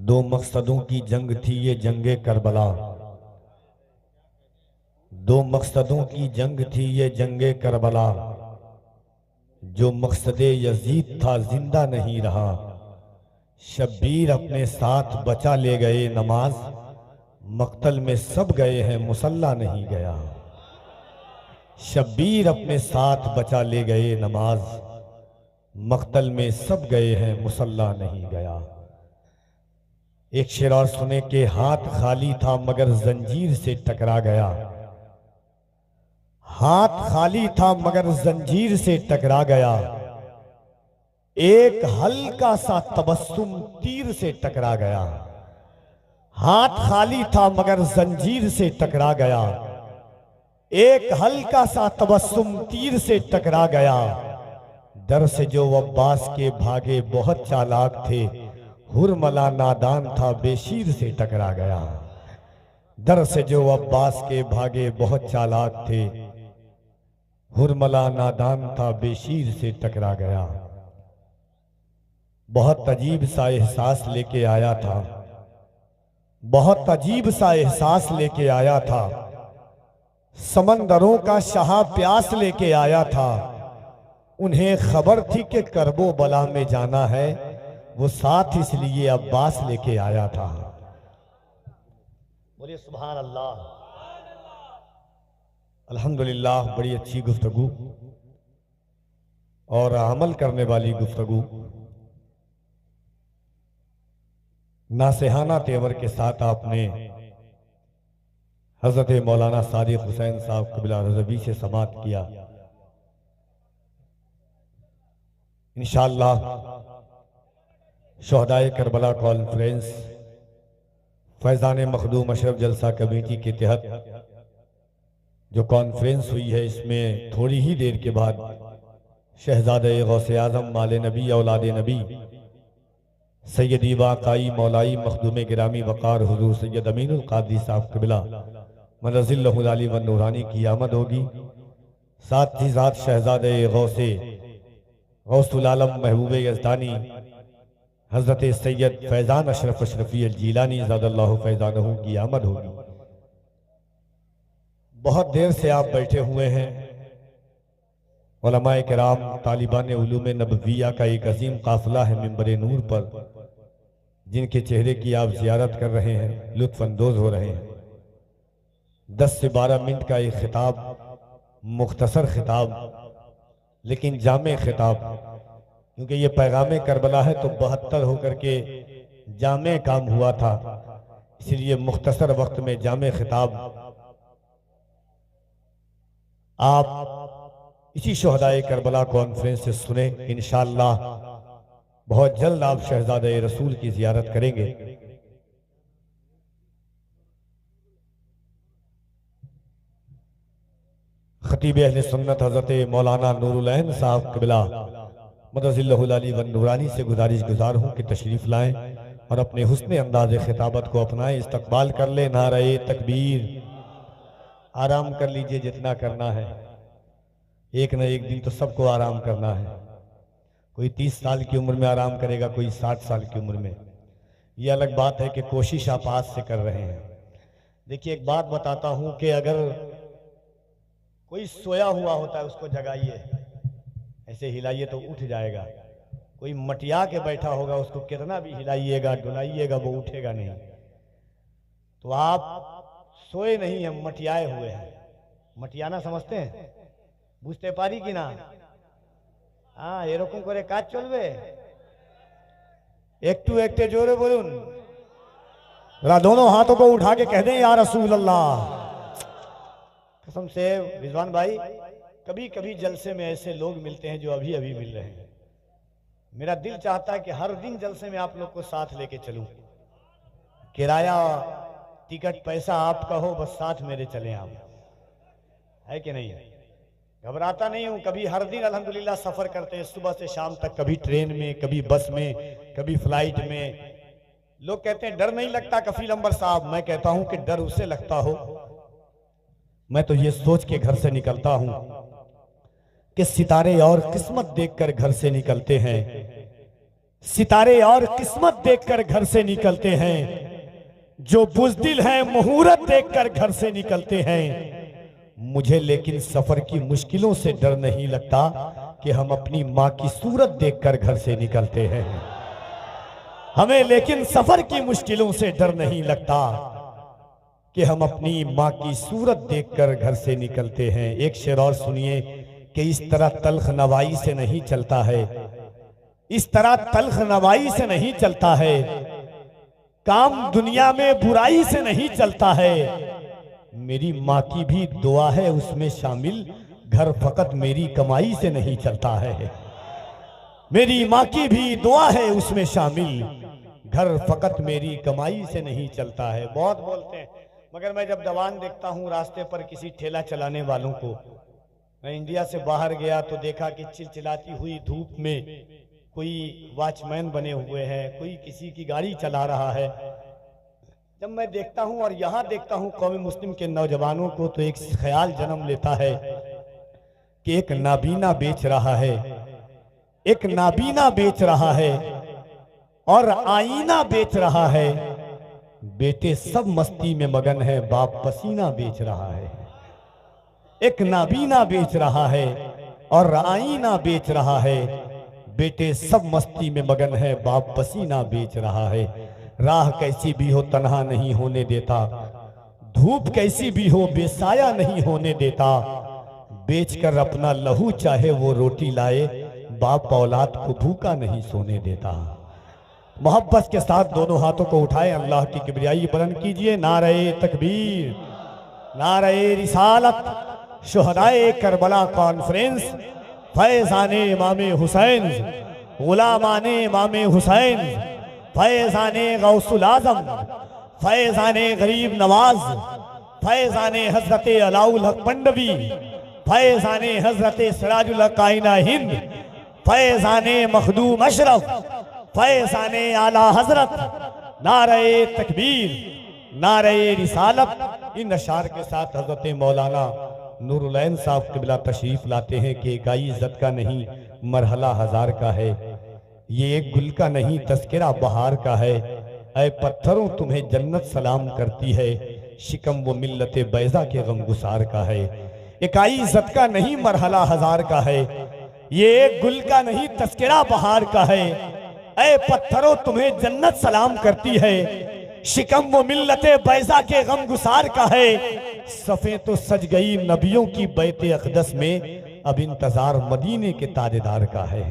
दो मकसदों की जंग थी ये जंगे करबला। दो मकसदों की जंग थी ये जंगे करबला। जो मकसदे यजीद था जिंदा नहीं रहा। शब्बीर अपने साथ बचा ले गए नमाज। मक्तल में सब गए हैं मुसल्ला नहीं गया। शब्बीर अपने साथ बचा ले गए नमाज। मक्तल में सब गए हैं मुसल्ला नहीं गया। एक शेर और सुने के हाथ खाली था मगर जंजीर से टकरा गया। हाथ खाली था मगर जंजीर से टकरा गया। एक हल्का सा तबस्सुम तीर से टकरा गया। हाथ खाली था मगर जंजीर से टकरा गया। एक हल्का सा तबस्सुम तीर से टकरा गया। डर से जो अब्बास के भागे बहुत चालाक थे। हुरमला नादान था बेशीर से टकरा गया। डर से जो अब्बास के भागे बहुत चालाक थे। हुरमला नादान था बेशीर से टकरा गया। बहुत अजीब सा एहसास लेके आया था। बहुत अजीब सा एहसास लेके आया था। समंदरों का शाह प्यास लेके आया था। उन्हें खबर थी कि करबो बला में जाना है। वो साथ इसलिए अब्बास लेके आया था। बोलिए सुभान अल्लाह। अल्हम्दुलिल्लाह। बड़ी अच्छी गुफ्तगू और अमल करने वाली गुफ्तगू, नासेहाना तेवर के साथ आपने हजरत मौलाना सादिक हुसैन साहब कबिला रज़वी से समाअत किया। इंशाअल्लाह शोहदाए करबला कॉन्फ्रेंस फैज़ान मखदूम अशरफ जलसा कमेटी के तहत जो कॉन्फ्रेंस हुई है, इसमें थोड़ी ही देर के बाद शहजादे गौसे आज़म माले नबी औलाद नबी सैयदी वाक़ई मौलाई मखदूम गिरामी वक़ार हुज़ूर सैयद अमीनुल क़ादरी साहब क़िबला मनज़िलहुल आली व नूरानी की आमद होगी। साथ ही साथ शहजादे गौसुल आलम महबूब यज़दानी हज़रत सैयद फैज़ान अशरफ अशरफी जीलानी ज़ादल्लाहु फैज़ानहू की आमद होगी। बहुत देर से आप बैठे हुए हैं। उलमाए किराम तालिबान उलूम नबविया का एक अजीम काफिला है मिंबर नूर पर, जिनके चेहरे की आप जियारत कर रहे हैं, लुत्फ़ अंदोज हो रहे हैं। 10 से 12 मिनट का एक खिताब, मुख्तसर खिताब लेकिन जामे खिताब, क्योंकि ये पैगाम करबला है तो 72 होकर के जामे काम हुआ था, इसलिए मुख्तसर वक्त में जामे खिताब आप इसी शोहदाए करबला कॉन्फ्रेंस से सुने। इंशाअल्लाह बहुत जल्द आप शहजादे रसूल की जियारत करेंगे। खतीब अहले सुन्नत हजरत मौलाना नूरुल ऐन साहब क़िबला मदज़िल्लहुल आली व नूरानी से गुजार हूँ कि तशरीफ लाएं और अपने हुस्न अंदाज़ खिताबत को अपनाएं, इस्तकबाल कर ले। नारे तकबीर। आराम कर लीजिए जितना करना है, एक न एक दिन तो सबको आराम करना है। कोई 30 साल की उम्र में आराम करेगा, कोई 60 साल की उम्र में। यह अलग बात है कि कोशिश आप आज से कर रहे हैं। देखिए एक बात बताता हूं कि अगर कोई सोया हुआ होता है उसको जगाइए, ऐसे हिलाइए तो उठ जाएगा। कोई मटिया के बैठा होगा उसको कितना भी हिलाइएगा डुलाइएगा वो उठेगा नहीं। तो आप सोए नहीं हैं, मटियाए हुए हैं। मटियाना समझते हैं? বুঝতে পারি কি না? হ্যাঁ, এরকম করে কাজ চলবে? একটু একটু জোরে বলুন। जरा दोनों हाथों को उठा के कह दें या रसूल अल्लाह। कसम से रिजवान भाई, कभी कभी जलसे में ऐसे लोग मिलते हैं जो अभी अभी मिल रहे हैं। मेरा दिल चाहता है कि हर दिन जलसे में आप लोग को साथ लेके चलूं। किराया टिकट पैसा आपका हो, बस साथ मेरे चलें आप, है कि नहीं? घबराता नहीं हूं। कभी हर दिन अल्हम्दुलिल्लाह सफर करते हैं सुबह से शाम तक, कभी ट्रेन में, कभी बस में, कभी फ्लाइट में। लोग कहते हैं डर नहीं लगता कफील अंबर साहब। मैं कहता हूं कि डर उसे लगता हो, मैं तो ये सोच के घर से निकलता हूं कि सितारे और किस्मत देखकर घर से निकलते हैं। सितारे और किस्मत देखकर घर से निकलते हैं, जो बुज़दिल हैं मुहूर्त देखकर घर से निकलते हैं। मुझे लेकिन सफर की मुश्किलों से डर नहीं लगता कि हम अपनी माँ की सूरत देखकर घर से निकलते हैं। हमें लेकिन सफर की मुश्किलों से डर नहीं लगता कि हम अपनी माँ की सूरत देखकर घर से निकलते हैं। एक शेर और सुनिए कि इस तरह तल्ख नवाई से नहीं चलता है, इस तरह तल्ख नवाई से नहीं चलता है, काम दुनिया में बुराई से नहीं चलता है। मेरी माँ की भी दुआ है उसमें शामिल, घर फकत मेरी कमाई से नहीं चलता है। मेरी माँ की भी दुआ है उसमें शामिल, घर फकत मेरी कमाई से नहीं चलता है। बहुत बोलते हैं, मगर मैं जब जवान देखता हूँ रास्ते पर किसी ठेला चलाने वालों को, मैं इंडिया से बाहर गया तो देखा कि चिलचिलाती हुई धूप में कोई वॉचमैन बने हुए हैं, कोई किसी की गाड़ी चला रहा है। जब मैं देखता हूँ और यहाँ देखता हूँ कौम मुस्लिम के नौजवानों को, तो एक ख्याल जन्म लेता है कि एक नाबीना बेच रहा है, एक नाबीना बेच रहा है और आईना बेच रहा है। बेटे सब मस्ती में मगन है, बाप पसीना बेच रहा है। एक नाबीना बेच रहा है और आईना बेच रहा है। बेटे सब मस्ती में मगन है, बाप पसीना बेच रहा है। राह कैसी भी हो तन्हा नहीं होने देता, धूप कैसी भी हो बेसाया नहीं होने देता। बेचकर अपना लहू चाहे वो रोटी लाए, बाप औलाद को भूखा नहीं सोने देता। मोहब्बत के साथ दोनों हाथों को उठाए, अल्लाह की किबरियाई बुलंद कीजिए। नारे तकबीर, नारे रिसालत, शुहदाए करबला कॉन्फ्रेंस, फैज़ाने इमाम हुसैन, गुलामाने इमाम हुसैन, फैज़ाने गौसुल आज़म, फैज़ाने गरीब नवाज, फैज़ाने हजरत अलाउल हक मंडवी, फैज़ाने हजरत सिराजुल हक आइना हिंद, फैज़ाने मखदूम अशरफ, फैज़ाने आला हजरत। नारे तकबीर, नारे रिसालत। इन अशार के साथ हजरत मौलाना नूरुल साहब क़िबला तशरीफ लाते हैं कि इकाई इज्जत का नहीं मरहला हजार का है, ये एक गुल का नहीं तस्करा बहार का है। ऐ पत्थरों तुम्हें जन्नत सलाम करती है, शिकम वो मिल्लत बैजा के गमगुसार का है। इकाई इज्जत का नहीं मरहला हजार का है, ये एक गुल का नहीं तस्करा बहार का है। ऐ पत्थरों तुम्हें जन्नत सलाम करती है, शिकम वो मिल्लत बैजा के गमगुसार का है। सफ़े तो सज गई नबियों की बैत अक़दस में, अब इंतजार मदीने के ताजेदार का है।